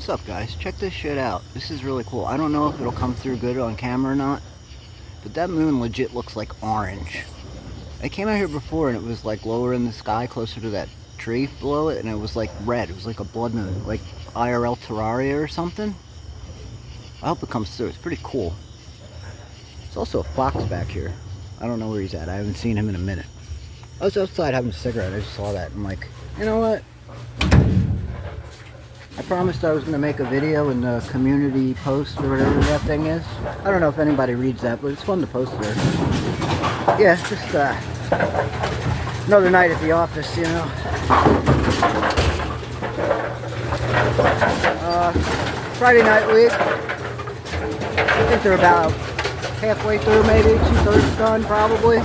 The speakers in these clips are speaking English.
What's up, guys? Check this shit out. This is really cool. I don't know if it'll come through good on camera or not, but that moon legit looks like orange. I came out here before and it was like lower in the sky, closer to that tree below it, and it was like red. It was like a blood moon, like IRL Terraria or something. I hope it comes through. It's pretty cool. There's also a fox back here. I don't know where he's at. I haven't seen him in a minute. I was outside having a cigarette. I just saw that. I'm like, you know what? I promised I was going to make a video in the community post or whatever that thing is. I don't know if anybody reads that, but it's fun to post there. Yeah, it's just another night at the office, you know. Friday night week. I think they're about halfway through, maybe 2/3 done, probably.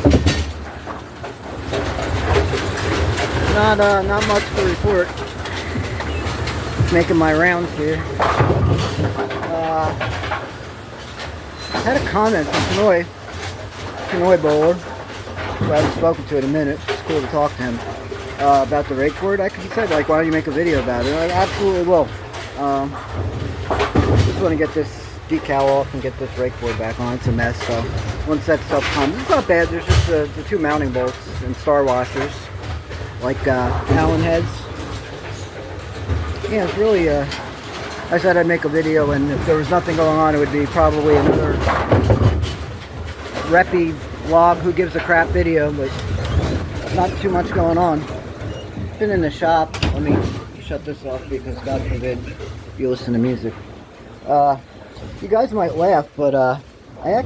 Not much to report. Making my rounds here. Had a comment from Pinoy Bowler, who I haven't spoken to in a minute. It's cool to talk to him about the rake board. He said, like, why don't you make a video about it? I absolutely will. Just want to get this decal off and get this rake board back on. It's a mess, so once that stuff comes, it's not bad. There's just the two mounting bolts and star washers, like Allen heads. Yeah, it's really, I said I'd make a video, and if there was nothing going on, it would be probably another reppy vlog, who gives a crap video, but not too much going on. Been in the shop. Let me shut this off because, God forbid, you listen to music. You guys might laugh, but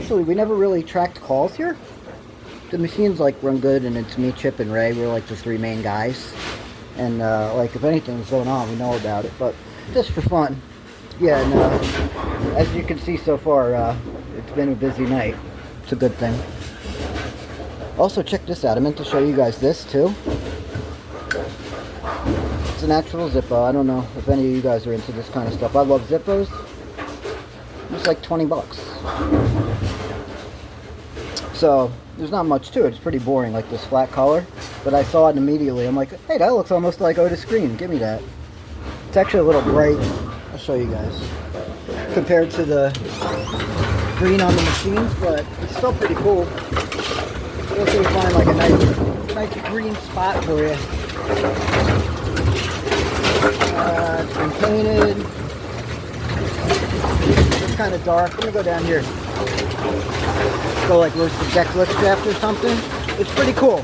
we never really tracked calls here. The machines, like, run good, and it's me, Chip, and Ray. We're, like, the three main guys. And, like, if anything's going on, we know about it. But just for fun. Yeah, and as you can see so far, it's been a busy night. It's a good thing. Also, check this out. I meant to show you guys this, too. It's an actual Zippo. I don't know if any of you guys are into this kind of stuff. I love Zippos. It's like 20 bucks. So, there's not much to it. It's pretty boring, like this flat color. But I saw it immediately. I'm like, hey, that looks almost like Otis green. Give me that. It's actually a little bright. I'll show you guys. Compared to the green on the machines, but it's still pretty cool. You'll see, find like a nice green spot for you. It's been painted. It's kind of dark. Let me go down here. Go like where's the deck lift shaft or something. It's pretty cool.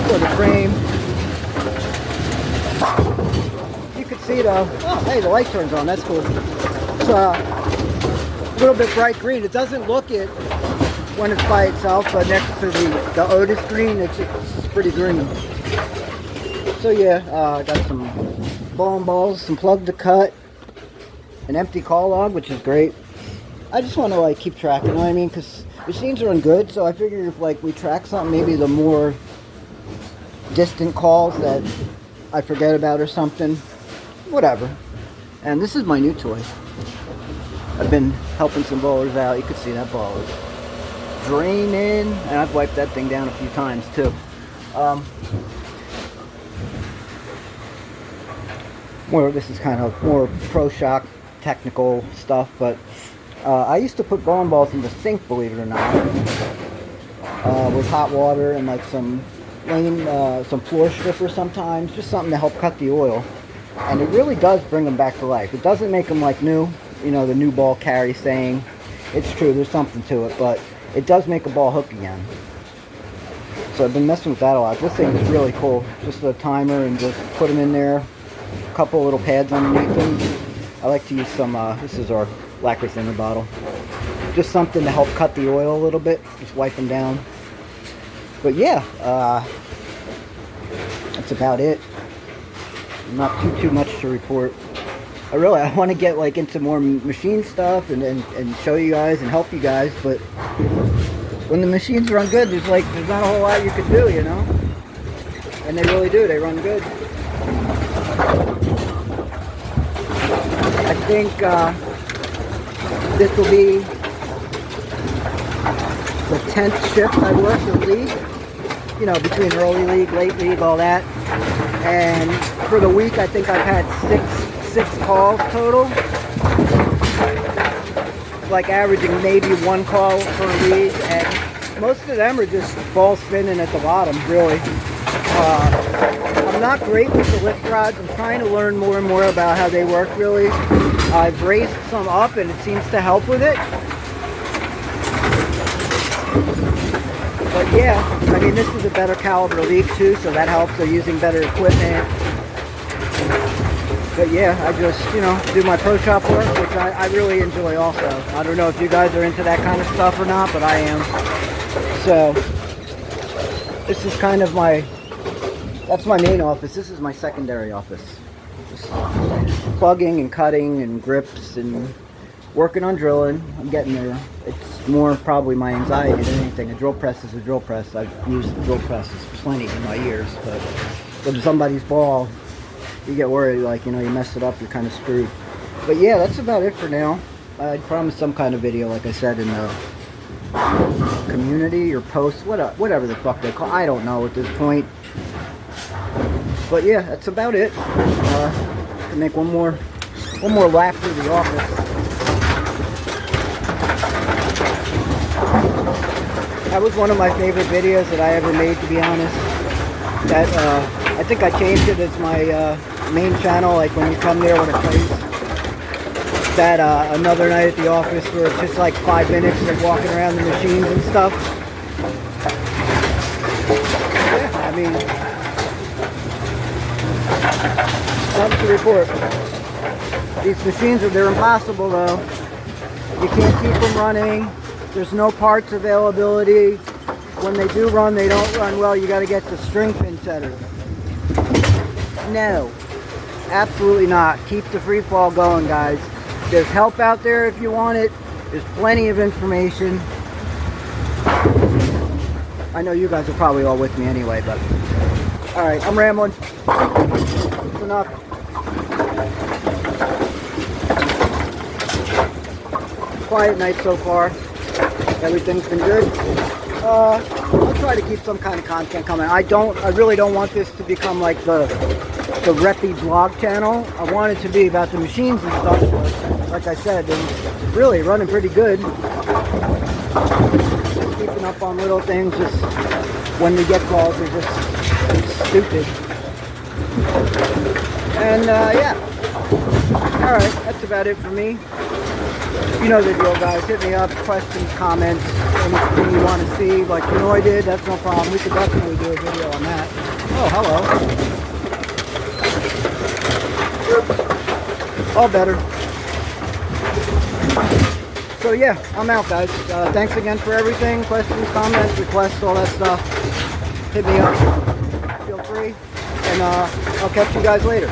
For the frame. You can see though. Oh, hey, the light turns on. That's cool. It's a little bit bright green. It doesn't look it when it's by itself, but next to the Otis green, it's pretty green. So yeah, I got some bowling balls, some plug to cut, an empty call log, which is great. I just want to like keep track, you know what I mean? Because machines run good, so I figure if like we track something, maybe the more distant calls that I forget about or something, whatever. And this is my new toy. I've been helping some bowlers out. You can see that ball is draining, and I've wiped that thing down a few times too. This is kind of more pro shock technical stuff, but I used to put bowling balls in the sink, believe it or not, with hot water and like some floor stripper sometimes, just something to help cut the oil. And it really does bring them back to life. It doesn't make them like new, you know, the new ball carry saying. It's true, there's something to it, but it does make a ball hook again. So I've been messing with that a lot. This thing is really cool. Just a timer and just put them in there. A couple little pads underneath them. I like to use some, this is our lacquer thinner bottle. Just something to help cut the oil a little bit. Just wipe them down. But yeah, that's about it. Not too much to report. I want to get like into more machine stuff and show you guys and help you guys, but when the machines run good, there's not a whole lot you can do, you know? And they really do, they run good. I think this will be the 10th shift I work in league. You know, between early league, late league, all that. And for the week, I think I've had 6 calls total. Like averaging maybe 1 call per lead, and most of them are just ball spinning at the bottom, really. I'm not great with the lift rods. I'm trying to learn more and more about how they work, really. I've raised some up and it seems to help with it. But yeah, I mean, this is a better caliber lead too, so that helps. They're using better equipment. But yeah, I just, you know, do my pro shop work, which I really enjoy also. I don't know if you guys are into that kind of stuff or not, but I am. So, this is kind of that's my main office. This is my secondary office. Just plugging and cutting and grips and working on drilling. I'm getting there. It's more probably my anxiety than anything. A drill press is a drill press. I've used drill presses plenty in my years, but with somebody's ball, you get worried, like, you know, you mess it up, you're kind of screwed. But yeah, that's about it for now. I promised some kind of video, like I said, in the community or post, whatever the fuck they call. I don't know at this point. But yeah, that's about it. Can make one more lap through the office. That was one of my favorite videos that I ever made, to be honest. That I think I changed it as my main channel, like when you come there when it plays. That another night at the office where it's just like 5 minutes of walking around the machines and stuff. Yeah, I mean, nothing to report. These machines they're impossible though. You can't keep them running. There's no parts availability. When they do run, they don't run well. You got to get the string pin setter. No, absolutely not. Keep the free fall going, guys. There's help out there if you want it. There's plenty of information. I know you guys are probably all with me anyway, but alright, I'm rambling. It's enough. Quiet night so far. Everything's been good. I'll try to keep some kind of content coming. I really don't want this to become like the Reppy vlog channel. I want it to be about the machines and stuff, but like I said, they're really running pretty good. Just keeping up on little things, just when we get calls, they're just stupid. And yeah. Alright, that's about it for me. You know the deal, guys. Hit me up, questions, comments, anything you want to see. Like Pinoy did, that's no problem. We could definitely do a video on that. Oh, hello. All better. So yeah, I'm out, guys. Thanks again for everything. Questions, comments, requests, all that stuff. Hit me up. Feel free. And I'll catch you guys later.